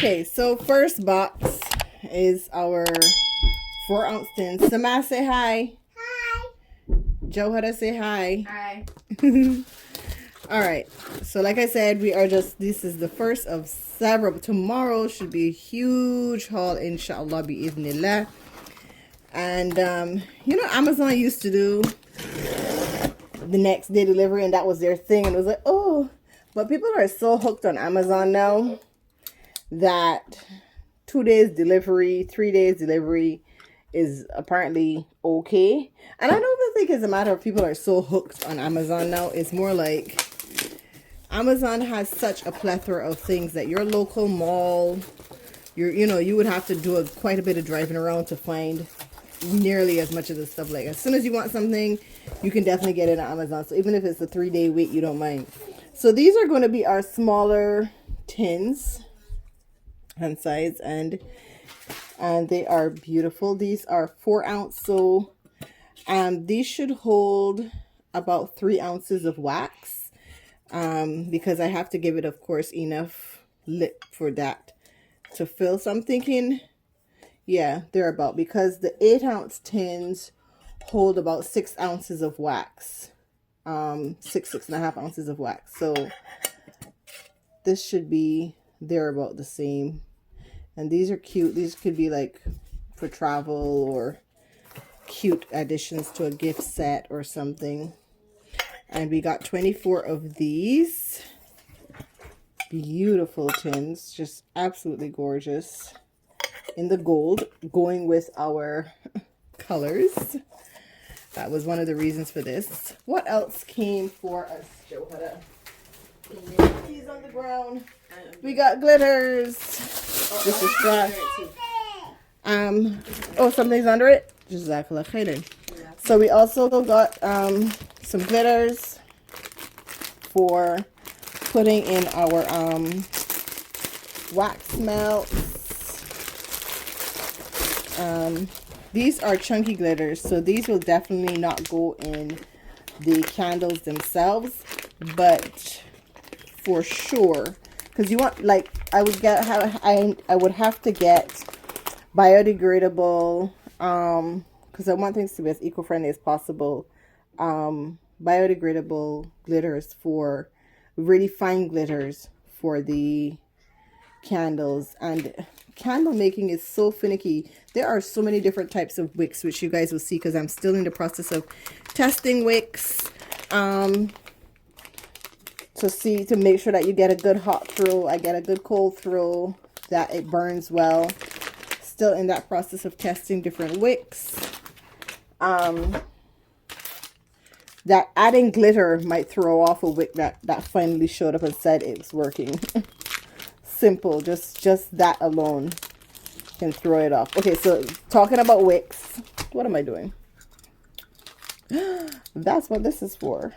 Okay, so first box is our 4-ounce tin. Sama, say hi. Hi. Johada, say hi. Hi. All right, so like I said, this is the first of several. Tomorrow should be a huge haul, inshallah, bi'idhnillah. And Amazon used to do the next day delivery, and that was their thing, and it was like, oh, but people are so hooked on Amazon now that 2 days delivery, 3 days delivery is apparently okay. And I don't even think it's a matter of people are so hooked on Amazon now. It's more like Amazon has such a plethora of things that your local mall, you would have to do quite a bit of driving around to find nearly as much of the stuff. Like as soon as you want something, you can definitely get it on Amazon. So even if it's a 3-day wait, you don't mind. So these are going to be our smaller tins and size, and they are beautiful. These are 4 ounce, so these should hold about 3 ounces of wax, because I have to give it, of course, enough lip for that to fill. So I'm thinking, yeah, they're about, because the 8-ounce tins hold about 6 ounces of wax, 6.5 ounces of wax. So this should be, they're about the same. And these are cute. These could be like for travel or cute additions to a gift set or something. And we got 24 of these. Beautiful tins. Just absolutely gorgeous. In the gold, going with our colors. That was one of the reasons for this. What else came for us, Johada? These on the ground. We got glitters. This is trash. Something's under it. Jazakallah khairan. So we also got some glitters for putting in our wax melts. These are chunky glitters, so these will definitely not go in the candles themselves, but for sure, because you want, like, I would have to get biodegradable, because I want things to be as eco-friendly as possible, biodegradable glitters, for really fine glitters for the candles. And candle making is so finicky. There are so many different types of wicks, which you guys will see, because I'm still in the process of testing wicks, to make sure that you get a good hot throw, I get a good cold throw, that it burns well. Still in that process of testing different wicks. That adding glitter might throw off a wick that finally showed up and said it was working. Simple, just that alone can throw it off. Okay, so talking about wicks, what am I doing? That's what this is for.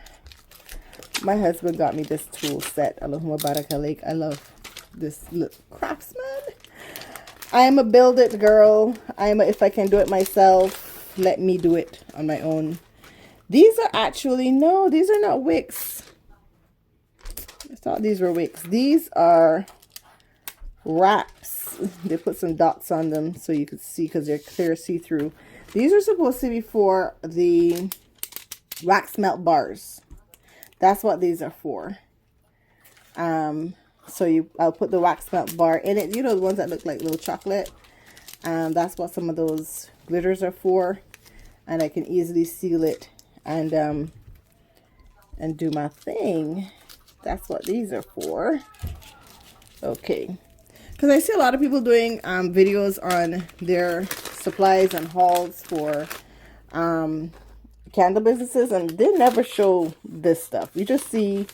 My husband got me this tool set. Allahumma barak alaik. I love this craftsman. I am a build it girl. If I can do it myself, let me do it on my own. These are actually, no, these are not wicks. I thought these were wicks. These are wraps. They put some dots on them so you could see, because they're clear see-through. These are supposed to be for the wax melt bars. That's what these are for. So I'll put the wax melt bar in it. You know, the ones that look like little chocolate. That's what some of those glitters are for. And I can easily seal it and do my thing. That's what these are for. Okay. Because I see a lot of people doing videos on their supplies and hauls for candle businesses, and they never show this stuff. You just see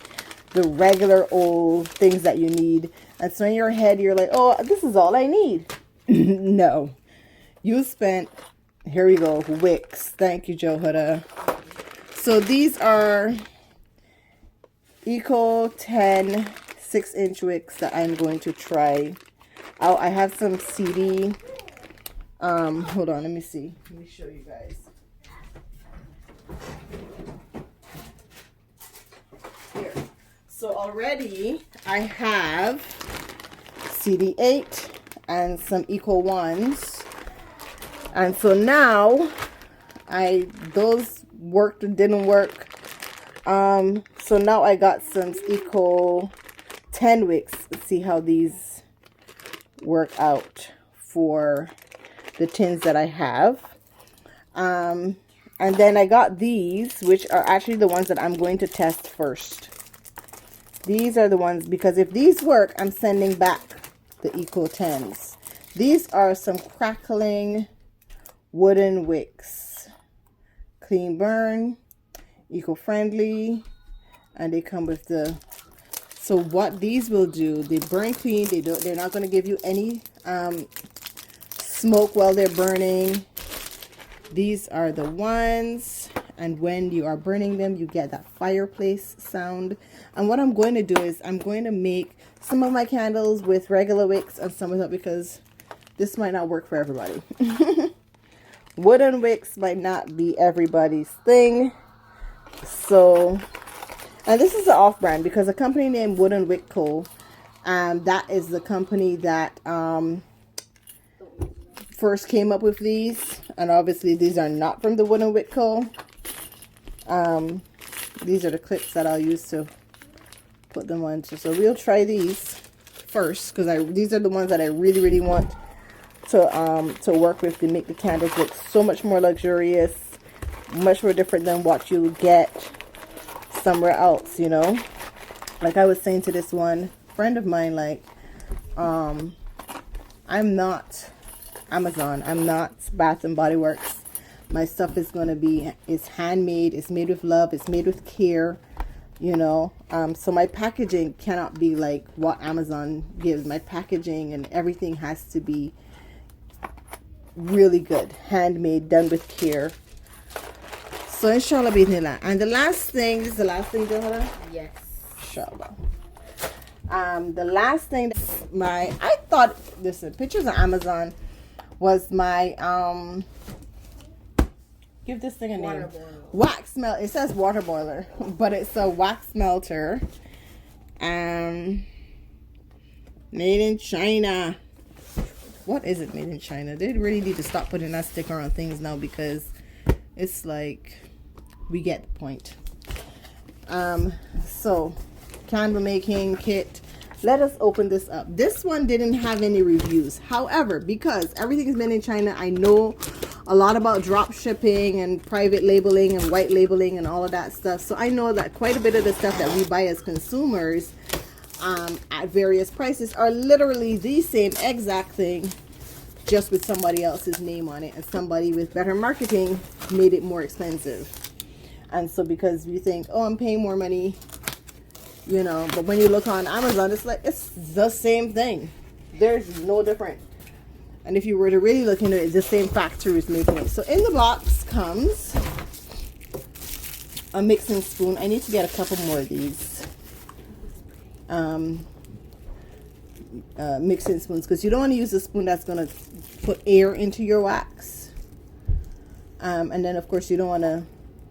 the regular old things that you need, and so in your head you're like, oh, this is all I need. No, you spent, here we go, wicks. Thank you, Johada. So these are Eco 10 6-inch wicks that I'm going to try. I have some CD. Hold on, let me see. Let me show you guys. Here. So already I have CD8 and some Eco ones. And so now those worked or didn't work. So now I got some Eco 10 wicks. Let's see how these work out for the tins that I have. And then I got these, which are actually the ones that I'm going to test first. These are the ones, because if these work, I'm sending back the Eco 10s. These are some crackling wooden wicks. Clean burn, eco-friendly, and they come with the... So what these will do, they burn clean. They're not going to give you any smoke while they're burning. These are the ones, and when you are burning them, you get that fireplace sound. And what I'm going to do is I'm going to make some of my candles with regular wicks and some of them, because this might not work for everybody. Wooden wicks might not be everybody's thing. So, and this is an off-brand, because a company named Wooden Wick Co. That is the company that first came up with these. And obviously these are not from the Wooden Wick Co. These are the clips that I'll use to put them on. So we'll try these first, because these are the ones that I really want to work with to make the candles look so much more luxurious, much more different than what you get somewhere else, you know. Like I was saying to this one friend of mine, like, I'm not Amazon, I'm not Bath and Body Works. My stuff is handmade, it's made with love, it's made with care, you know. So my packaging cannot be like what Amazon gives. My packaging and everything has to be really good, handmade, done with care. So inshallah bismillah. And the last thing, this is the last thing, Johara? Yes. Inshallah. The last thing, I thought, listen, pictures on Amazon was my, give this thing a name. Wax melt. It says water boiler, but it's a wax melter. Made in China. What is it made in China? They really need to stop putting that sticker on things now, because it's like, we get the point. So candle making kit. Let us open this up. This one didn't have any reviews. However, because everything is made in China, I know a lot about drop shipping and private labeling and white labeling and all of that stuff. So I know that quite a bit of the stuff that we buy as consumers at various prices are literally the same exact thing, just with somebody else's name on it, and somebody with better marketing made it more expensive. And so because you think, oh, I'm paying more money, you know, but when you look on Amazon, it's like, it's the same thing. There's no difference. And if you were to really look into it, the same factory is making it. So in the box comes a mixing spoon. I need to get a couple more of these mixing spoons, because you don't want to use a spoon that's going to put air into your wax. And then of course you don't want to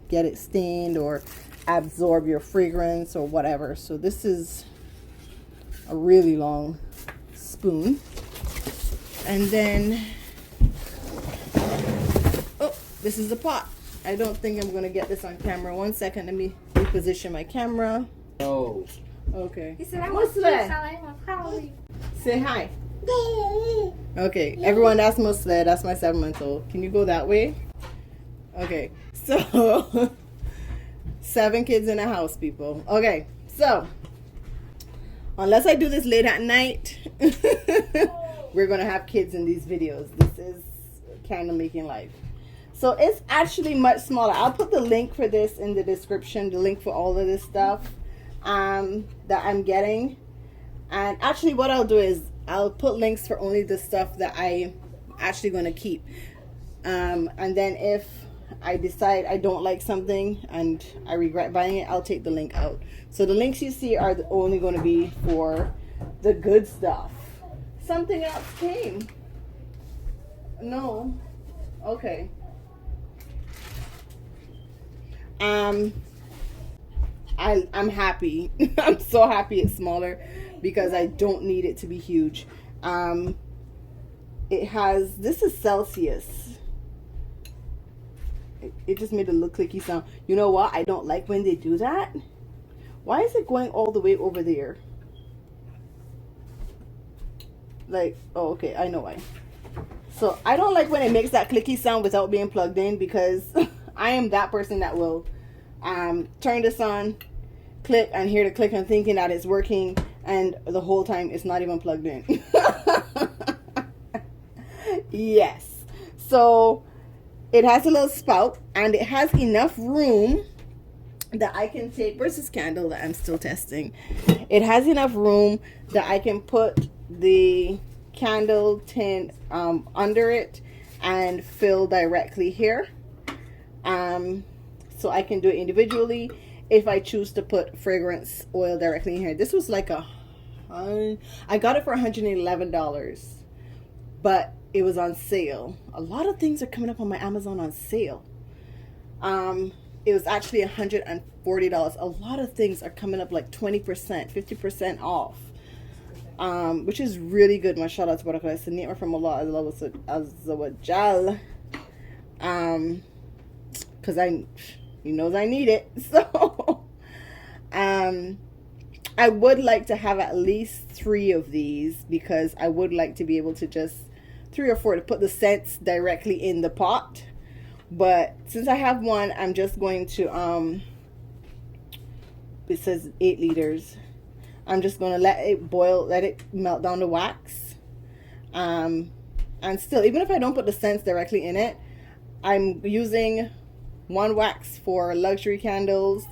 get it stained or absorb your fragrance or whatever. So this is a really long spoon. And then, oh, this is the pot. I don't think I'm going to get this on camera. 1 second, let me reposition my camera. Oh. Okay. He said, I What's want that? to Say hi. Okay, everyone, that's Muslim. That's my 7-month-old. Can you go that way? Okay, so 7 kids in the house, people. Okay, so unless I do this late at night, we're gonna have kids in these videos. This is candle making life. So it's actually much smaller. I'll put the link for this in the description, the link for all of this stuff that I'm getting. And actually what I'll do is I'll put links for only the stuff that I actually going to keep. And then if I decide I don't like something and I regret buying it, I'll take the link out. So the links you see are only going to be for the good stuff. Something else came. No. Okay. I'm happy. I'm so happy it's smaller because I don't need it to be huge. It has, this is Celsius. It just made a little clicky sound. You know what? I don't like when they do that. Why is it going all the way over there? Like, oh, okay, I know why. So I don't like when it makes that clicky sound without being plugged in, because I am that person that will turn this on, click, and hear the click and thinking that it's working, and the whole time it's not even plugged in. Yes. So it has a little spout, and it has enough room that I can take, where's this candle that I'm still testing? It has enough room that I can put the candle tin under it and fill directly here. So I can do it individually if I choose to put fragrance oil directly in here. This was like I got it for $111, but it was on sale. A lot of things are coming up on my Amazon on sale. It was actually $140. A lot of things are coming up like 20%, 50% off. Which is really good. Mashallah tabarakallah. It's a ni'mah from Allah Azza wa Jal. Because He knows I need it. So I would like to have at least 3 of these, because I would like to be able to just 3 or 4 to put the scents directly in the pot. But since I have one, I'm just going to it says 8 liters. I'm just going to let it boil, let it melt down the wax. And still, even if I don't put the scents directly in it, I'm using 1 wax for luxury candles,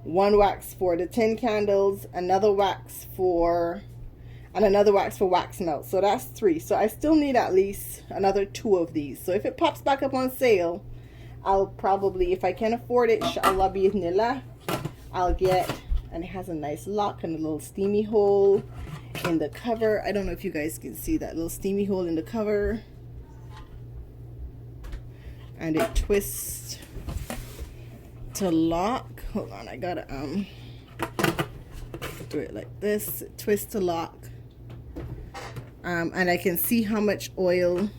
1 wax for the tin candles, another wax for wax melt. So that's 3. So I still need at least another 2 of these. So if it pops back up on sale, I'll probably, if I can afford it, inshallah bi'idhnillah, I'll get, and it has a nice lock and a little steamy hole in the cover. I don't know if you guys can see that little steamy hole in the cover. And it twists to lock. Hold on, I gotta do it like this. It twists to lock. And I can see how much oil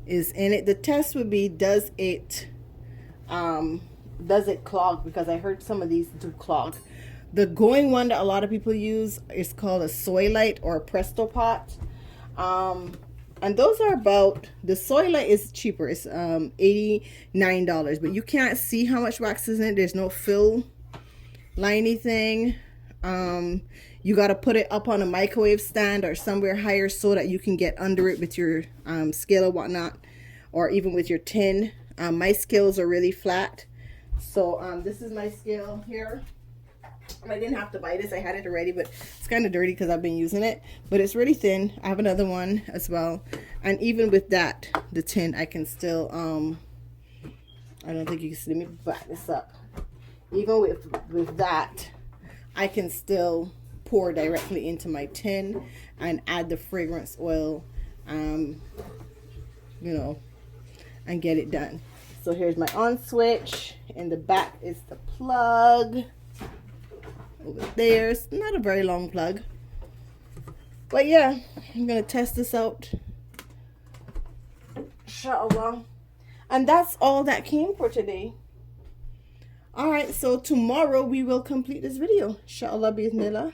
is in it. The test would be, does it clog? Because I heard some of these do clog. The going one that a lot of people use is called a Soy Light or a Presto Pot. And those are about, the Soy Light is cheaper. It's $89, but you can't see how much wax is in it. There's no fill liney thing. You got to put it up on a microwave stand or somewhere higher so that you can get under it with your scale or whatnot, or even with your tin. My scales are really flat, so this is my scale here. I didn't have to buy this, I had it already, but it's kind of dirty because I've been using it, but it's really thin. I have another one as well, and even with that, the tin, I can still I don't think you can see, let me back this up. Even with that, I can still pour directly into my tin and add the fragrance oil, you know, and get it done. So here's my on switch. In the back is the plug. Over there, it's not a very long plug, but yeah, I'm gonna test this out, inshallah. And that's all that came for today. All right, so tomorrow we will complete this video, inshallah bi'idhnillah.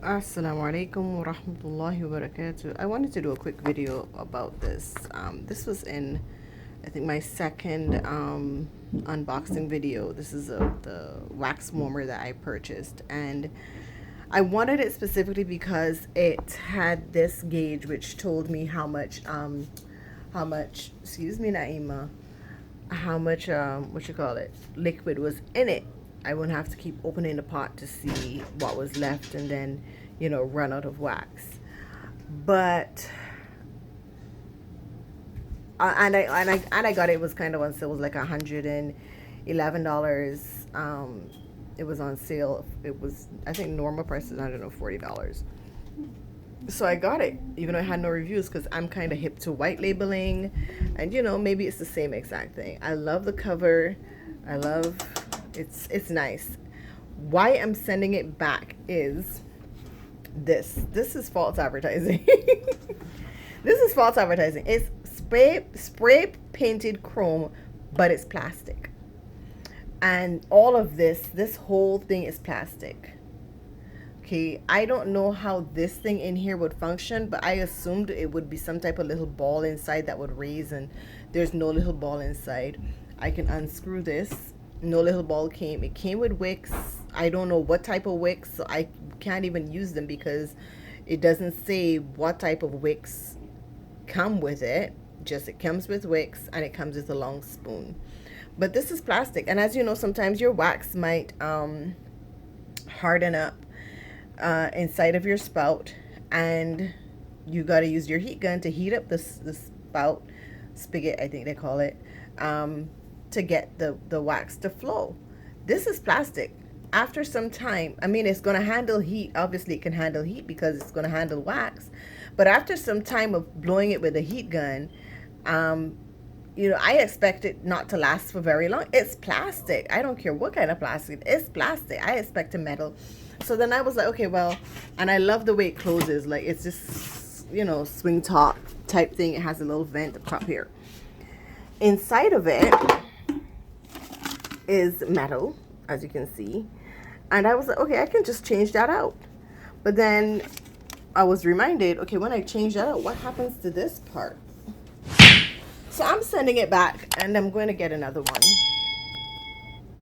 Assalamu alaikum wa rahmatullahi wa barakatuh. I wanted to do a quick video about this. This was in, I think, my second unboxing video. This is the wax warmer that I purchased, and I wanted it specifically because it had this gauge which told me how much excuse me Naima, how much what you call it, liquid was in it. I wouldn't have to keep opening the pot to see what was left and then, you know, run out of wax. But and I got it, it was kind of on sale. It was like $111. It was on sale. It was, I think normal price is, I don't know, $40. So I got it even though I had no reviews, because I'm kind of hip to white labeling, and you know, maybe it's the same exact thing. I love the cover. I love it's nice. Why I'm sending it back is This is false advertising. This is false advertising. It's spray painted chrome, but it's plastic. And all of this whole thing is plastic. Okay, I don't know how this thing in here would function, but I assumed it would be some type of little ball inside that would raise, and there's no little ball inside. I can unscrew this. No little ball came. It came with wicks. I don't know what type of wicks, so I can't even use them because it doesn't say what type of wicks come with it. Just it comes with wicks, and it comes with a long spoon. But this is plastic, and as you know, sometimes your wax might harden up inside of your spout, and you got to use your heat gun to heat up this spout spigot, I think they call it, to get the wax to flow. This is plastic. After some time, I mean, it's going to handle heat. Obviously it can handle heat because it's going to handle wax, but after some time of blowing it with a heat gun, you know, I expect it not to last for very long. It's plastic. I don't care what kind of plastic. It's plastic. I expect a metal. So then I was like, okay, well, and I love the way it closes. Like, it's just, you know, swing top type thing. It has a little vent up top here. Inside of it is metal, as you can see. And I was like, okay, I can just change that out. But then I was reminded, okay, when I change that out, what happens to this part? So I'm sending it back, and I'm going to get another one.